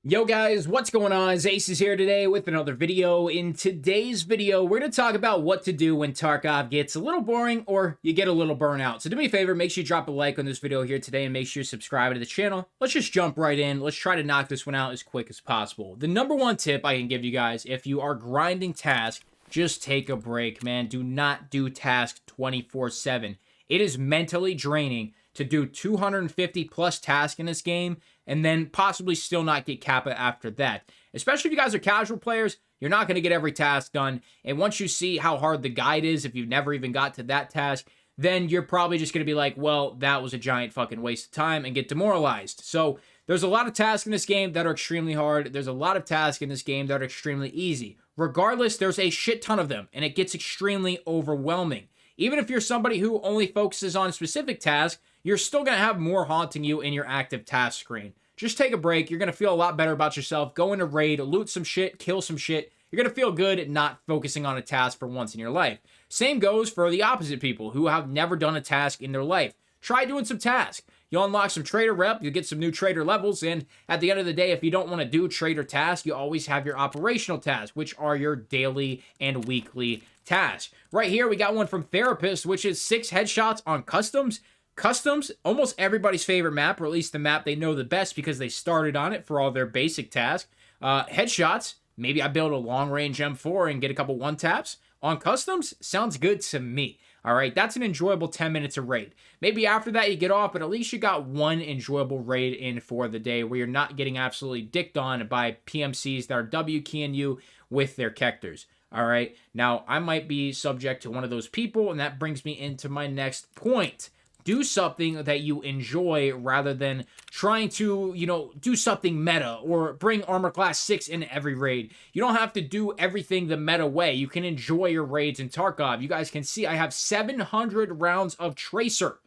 Yo guys, what's going on? Ace is here today with another video. In today's video, we're going to talk about what to do when Tarkov gets a little boring or you get a little burnout. So do me a favor, make sure you drop a like on this video here today and make sure you subscribe to the channel. Let's just jump right in. Let's try to knock this one out as quick as possible. The number one tip I can give you guys, if you are grinding tasks, just take a break, man. Do not do tasks 24/7. It is mentally draining to do 250 plus tasks in this game and then possibly still not get Kappa after that. Especially if you guys are casual players, you're not going to get every task done. And once you see how hard the guide is, if you've never even got to that task, then you're probably just going to be like, well, that was a giant fucking waste of time and get demoralized. So there's a lot of tasks in this game that are extremely hard. There's a lot of tasks in this game that are extremely easy. Regardless, there's a shit ton of them and it gets extremely overwhelming. Even if you're somebody who only focuses on specific tasks, you're still going to have more haunting you in your active task screen. Just take a break. You're going to feel a lot better about yourself. Go into raid, loot some shit, kill some shit. You're going to feel good at not focusing on a task for once in your life. Same goes for the opposite people who have never done a task in their life. Try doing some tasks. You'll unlock some trader rep, you'll get some new trader levels, and at the end of the day, if you don't want to do trader tasks, you always have your operational tasks, which are your daily and weekly tasks. Right here, we got one from Therapist, which is 6 headshots on customs. Customs, almost everybody's favorite map, or at least the map they know the best because they started on it for all their basic tasks. Headshots, maybe I build a long-range M4 and get a couple one-taps. On customs, sounds good to me. All right, that's an enjoyable 10 minutes of raid. Maybe after that you get off, but at least you got one enjoyable raid in for the day where you're not getting absolutely dicked on by PMCs that are W-keying you with their Kectors. All right, now I might be subject to one of those people, and that brings me into my next point. Do something that you enjoy rather than trying to, do something meta or bring armor class 6 in every raid. You don't have to do everything the meta way. You can enjoy your raids in Tarkov. You guys can see I have 700 rounds of Tracer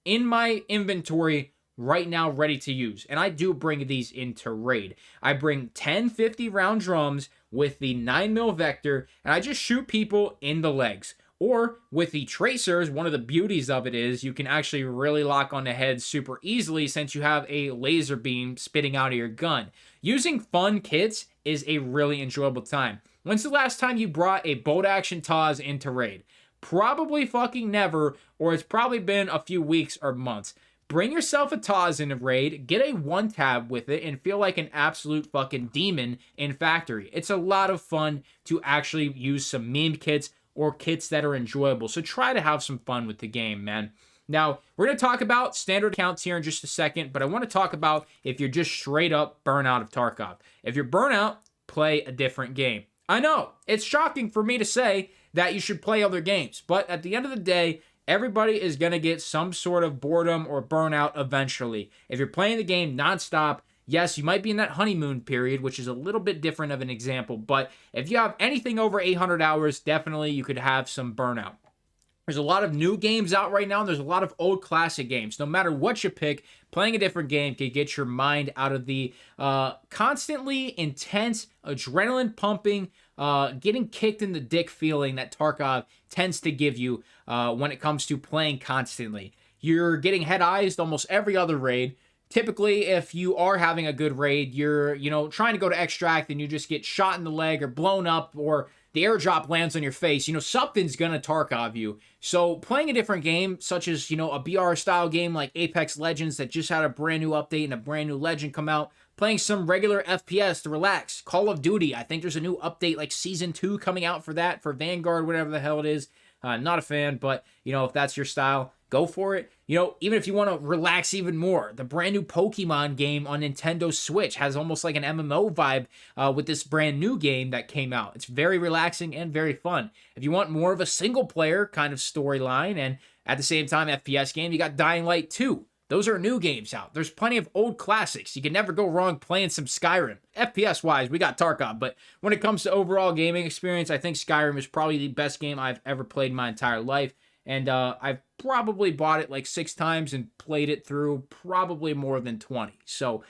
in my inventory right now ready to use. And I do bring these into raid. I bring 10 50 round drums with the 9mm Vector and I just shoot people in the legs. Or with the tracers, one of the beauties of it is you can actually really lock on the head super easily since you have a laser beam spitting out of your gun. Using fun kits is a really enjoyable time. When's the last time you brought a bolt action Taz into raid? Probably fucking never, or it's probably been a few weeks or months. Bring yourself a Taz in a raid, get a one tab with it, and feel like an absolute fucking demon in factory. It's a lot of fun to actually use some meme kits or kits that are enjoyable. So try to have some fun with the game, man. Now, we're going to talk about standard accounts here in just a second, but I want to talk about if you're just straight up burnout of Tarkov. If you're burnout, play a different game. I know, it's shocking for me to say that you should play other games, but at the end of the day, everybody is going to get some sort of boredom or burnout eventually. If you're playing the game nonstop, yes, you might be in that honeymoon period, which is a little bit different of an example, but if you have anything over 800 hours, definitely you could have some burnout. There's a lot of new games out right now, and there's a lot of old classic games. No matter what you pick, playing a different game can get your mind out of the constantly intense, adrenaline pumping, getting kicked in the dick feeling that Tarkov tends to give you when it comes to playing constantly. You're getting head-eyes almost every other raid. Typically, if you are having a good raid, you're, trying to go to extract and you just get shot in the leg or blown up or the airdrop lands on your face, something's gonna Tarkov you. So playing a different game, such as, a BR style game like Apex Legends that just had a brand new update and a brand new legend come out, playing some regular FPS to relax. Call of Duty, I think there's a new update like Season 2 coming out for that, for Vanguard, whatever the hell it is. Not a fan, but, if that's your style, go for it. Even if you want to relax even more, the brand new Pokemon game on Nintendo Switch has almost like an MMO vibe with this brand new game that came out. It's very relaxing and very fun. If you want more of a single player kind of storyline and at the same time FPS game, you got Dying Light 2. Those are new games out. There's plenty of old classics. You can never go wrong playing some Skyrim. FPS-wise, we got Tarkov, but when it comes to overall gaming experience, I think Skyrim is probably the best game I've ever played in my entire life. And I've probably bought it like 6 times and played it through probably more than 20. So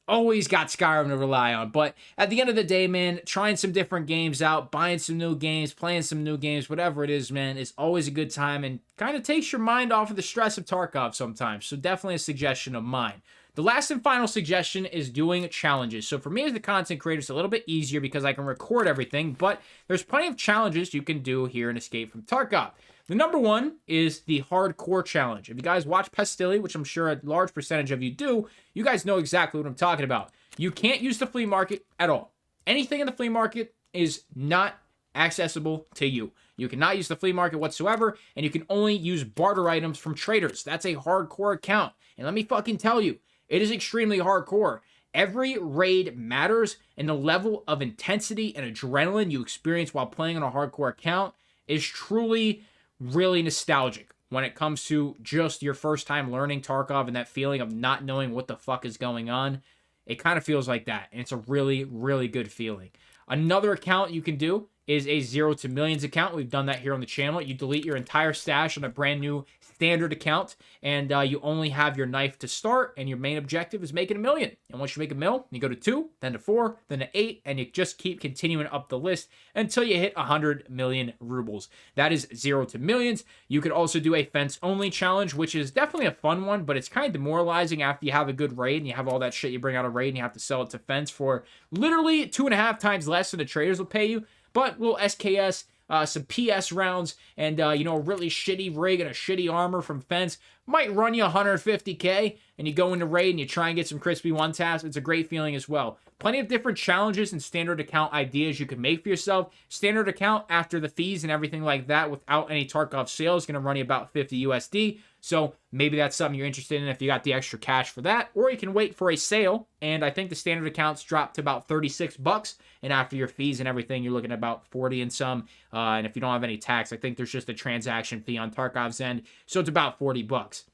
always got Skyrim to rely on. But at the end of the day, man, trying some different games out, buying some new games, playing some new games, whatever it is, man, is always a good time and kind of takes your mind off of the stress of Tarkov sometimes. So definitely a suggestion of mine. The last and final suggestion is doing challenges. So for me as the content creator, it's a little bit easier because I can record everything, but there's plenty of challenges you can do here in Escape from Tarkov. The number one is the hardcore challenge. If you guys watch Pastili, which I'm sure a large percentage of you do, you guys know exactly what I'm talking about. You can't use the flea market at all. Anything in the flea market is not accessible to you. You cannot use the flea market whatsoever, and you can only use barter items from traders. That's a hardcore account. And let me fucking tell you, it is extremely hardcore. Every raid matters, and the level of intensity and adrenaline you experience while playing on a hardcore account is truly really nostalgic when it comes to just your first time learning Tarkov and that feeling of not knowing what the fuck is going on. It kind of feels like that, and it's a really, really good feeling. Another account you can do is a 0 to millions account. We've done that here on the channel. You delete your entire stash on a brand new standard account, and you only have your knife to start, and your main objective is making $1 million. And once you make $1 million, you go to 2, then to 4, then to 8, and you just keep continuing up the list until you hit 100 million rubles. That is 0 to millions. You could also do a fence-only challenge, which is definitely a fun one, but it's kind of demoralizing after you have a good raid, and you have all that shit you bring out of raid, and you have to sell it to fence for literally 2.5 times less than the traders will pay you. But little SKS, some PS rounds, and, a really shitty rig and a shitty armor from Fence might run you 150k, and you go into raid and you try and get some crispy one-taps. It's a great feeling as well. Plenty of different challenges and standard account ideas you can make for yourself. Standard account, after the fees and everything like that, without any Tarkov sales, is going to run you about 50 USD. So maybe that's something you're interested in if you got the extra cash for that. Or you can wait for a sale, and I think the standard accounts drop to about 36 bucks. And after your fees and everything, you're looking at about 40 and some. And if you don't have any tax, I think there's just a transaction fee on Tarkov's end. So it's about 40 bucks.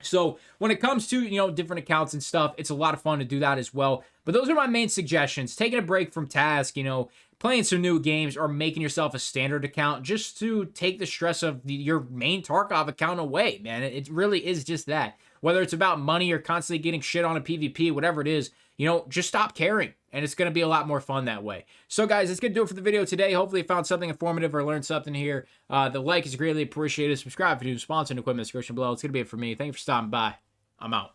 So when it comes to, different accounts and stuff, it's a lot of fun to do that as well. But those are my main suggestions. Taking a break from task, playing some new games, or making yourself a standard account just to take the stress of your main Tarkov account away, man. It really is just that. Whether it's about money or constantly getting shit on a PvP, whatever it is, just stop caring. And it's going to be a lot more fun that way. So, guys, that's going to do it for the video today. Hopefully you found something informative or learned something here. The like is greatly appreciated. Subscribe if you're new. Sponsor and equipment in the description below. It's going to be it for me. Thank you for stopping by. I'm out.